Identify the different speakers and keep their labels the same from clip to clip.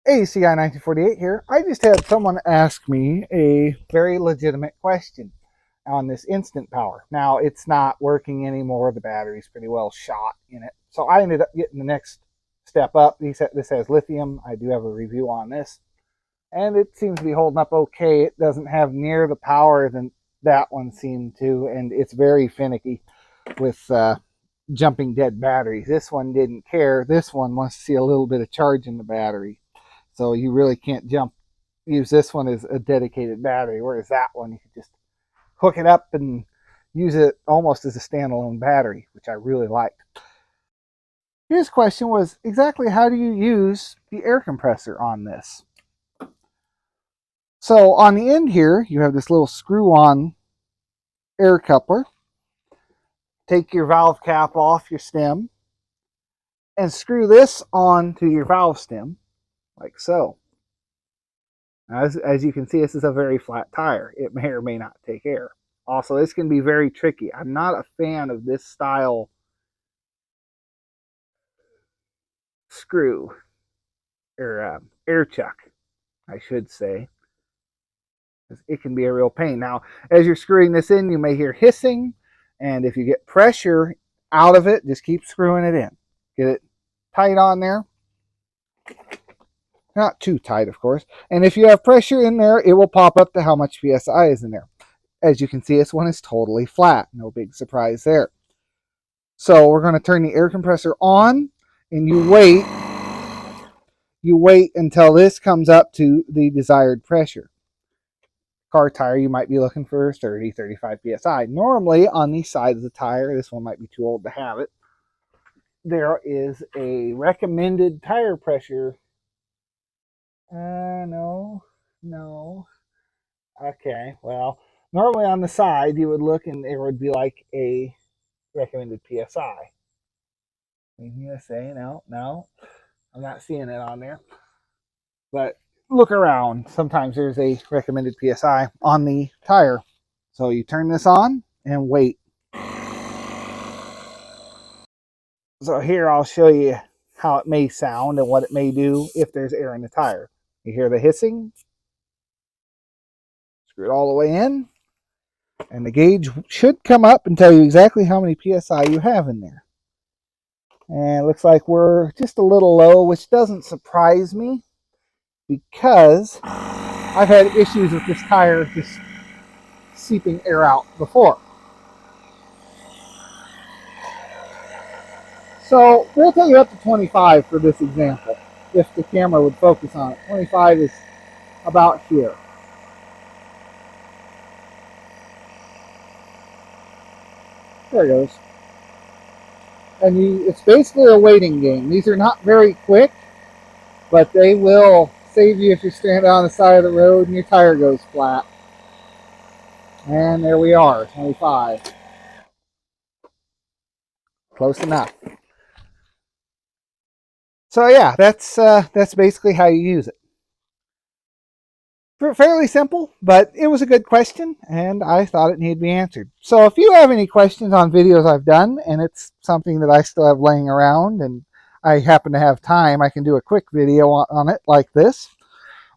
Speaker 1: ACI 1948 here. I just had someone ask me a very legitimate question on this instant power. Now, it's not working anymore. The battery's pretty well shot in it. So I ended up getting the next step up. This has lithium. I do have a review on this. And it seems to be holding up okay. It doesn't have near the power than that one seemed to. And it's very finicky with jumping dead batteries. This one didn't care. This one wants to see a little bit of charge in the battery. So you really can't use this one as a dedicated battery, whereas that one you could just hook it up and use it almost as a standalone battery, which I really liked. His question was exactly how do you use the air compressor on this? So on the end here, you have this little screw-on air coupler. Take your valve cap off your stem and screw this onto your valve stem, like so. Now, as you can see, this is a very flat tire. It may or may not take air. Also, this can be very tricky. I'm not a fan of this style screw, or air chuck, I should say. It can be a real pain. Now, as you're screwing this in, you may hear hissing, and if you get pressure out of it, just keep screwing it in. Get it tight on there. Not too tight, of course. And if you have pressure in there, it will pop up to how much PSI is in there. As you can see, this one is totally flat. No big surprise there. So we're going to turn the air compressor on, and you wait. You wait until this comes up to the desired pressure. Car tire, you might be looking for 30, 35 PSI. Normally, on the side of the tire, this one might be too old to have it, there is a recommended tire pressure. No. Okay, well, normally on the side, you would look and there would be like a recommended PSI. You say, no, I'm not seeing it on there. But look around. Sometimes there's a recommended PSI on the tire. So you turn this on and wait. So here I'll show you how it may sound and what it may do if there's air in the tire. You hear the hissing. Screw it all the way in. And the gauge should come up and tell you exactly how many PSI you have in there. And it looks like we're just a little low, which doesn't surprise me because I've had issues with this tire just seeping air out before. So we'll take it up to 25 for this example, if the camera would focus on it. 25 is about here. There it goes. And it's basically a waiting game. These are not very quick, but they will save you if you're stranded on the side of the road and your tire goes flat. And there we are, 25. Close enough. So yeah, that's basically how you use it. Fairly simple, but it was a good question, and I thought it needed to be answered. So if you have any questions on videos I've done, and it's something that I still have laying around, and I happen to have time, I can do a quick video on it like this.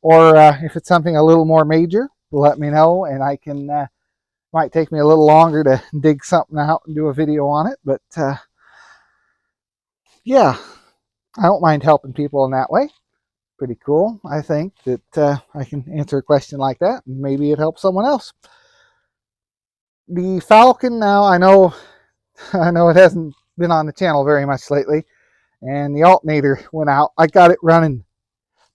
Speaker 1: Or if it's something a little more major, let me know, and I can, might take me a little longer to dig something out and do a video on it, but yeah, I don't mind helping people in that way. Pretty cool, I think, that I can answer a question like that, and maybe it helps someone else. The Falcon, now I know it hasn't been on the channel very much lately, and the alternator went out. I got it running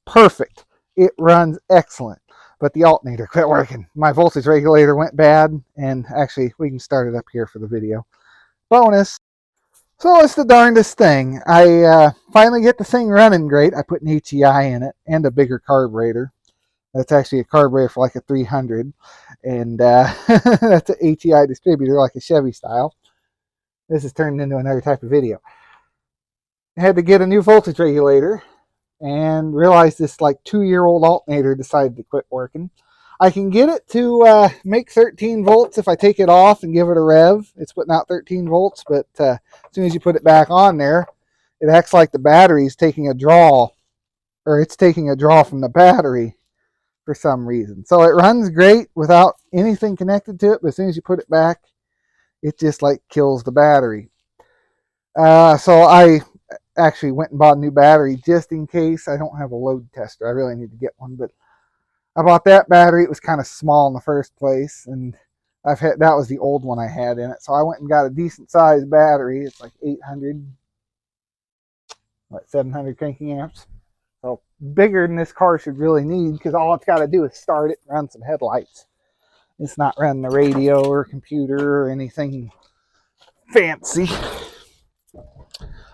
Speaker 1: perfect. It runs excellent, but the alternator quit working. My voltage regulator went bad, and actually we can start it up here for the video. Bonus. So it's the darndest thing. I finally get the thing running great. I put an HEI in it and a bigger carburetor. That's actually a carburetor for like a 300. And that's an HEI distributor like a Chevy style. This has turned into another type of video. I had to get a new voltage regulator and realized this like 2-year-old alternator decided to quit working. I can get it to make 13 volts if I take it off and give it a rev. It's putting out 13 volts, but as soon as you put it back on there, it acts like the battery is taking a draw or it's taking a draw from the battery for some reason. So it runs great without anything connected to it, but as soon as you put it back, it just like kills the battery. So I actually went and bought a new battery just in case. I don't have a load tester. I really need to get one, but I bought that battery. It was kind of small in the first place, and that was the old one I had in it. So I went and got a decent sized battery. It's like 800, 700 cranking amps. So bigger than this car should really need, because all it's got to do is start it and run some headlights. It's not running the radio or computer or anything fancy.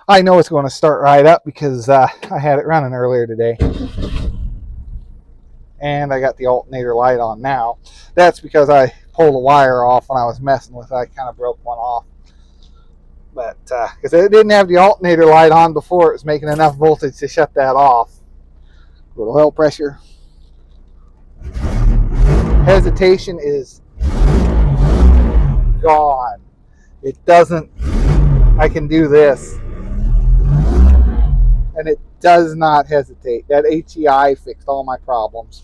Speaker 1: I know it's going to start right up because I had it running earlier today. And I got the alternator light on now. That's because I pulled a wire off when I was messing with it. I kind of broke one off. But because it didn't have the alternator light on before, it was making enough voltage to shut that off. A little oil pressure. Hesitation is gone. It doesn't. I can do this. And it does not hesitate. That HEI fixed all my problems.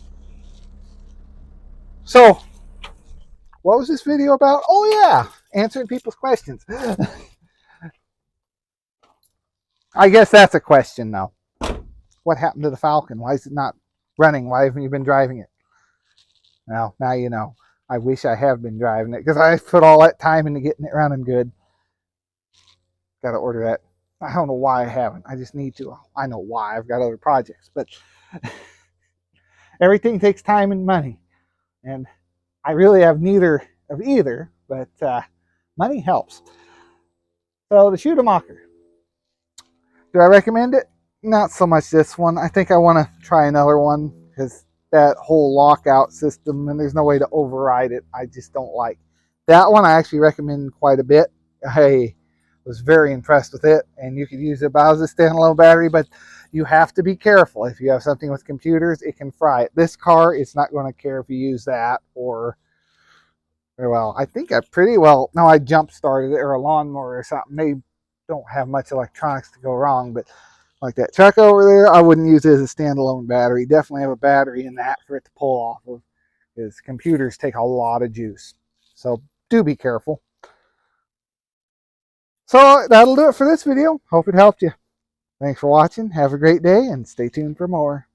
Speaker 1: So, what was this video about? Oh yeah, answering people's questions. I guess that's a question though. What happened to the Falcon? Why is it not running? Why haven't you been driving it? Well, now you know. I wish I have been driving it, because I put all that time into getting it running good. Got to order that. I don't know why I haven't. I just need to. I know why. I've got other projects, but everything takes time and money, and I really have neither of either. But money helps. So the Schumacher. Do I recommend it? Not so much this one. I think I want to try another one, because that whole lockout system, and there's no way to override it, I just don't like. That one I actually recommend quite a bit. I was very impressed with it, and you could use it about as a standalone battery, but you have to be careful. If you have something with computers, it can fry it. This car, it's not going to care if you use that, or well, I think I pretty well, no, I jump started it, or a lawnmower or something. They don't have much electronics to go wrong, but like that truck over there, I wouldn't use it as a standalone battery. Definitely have a battery in that for it to pull off of, because computers take a lot of juice. So do be careful. So that'll do it for this video. Hope it helped you. Thanks for watching. Have a great day, and stay tuned for more.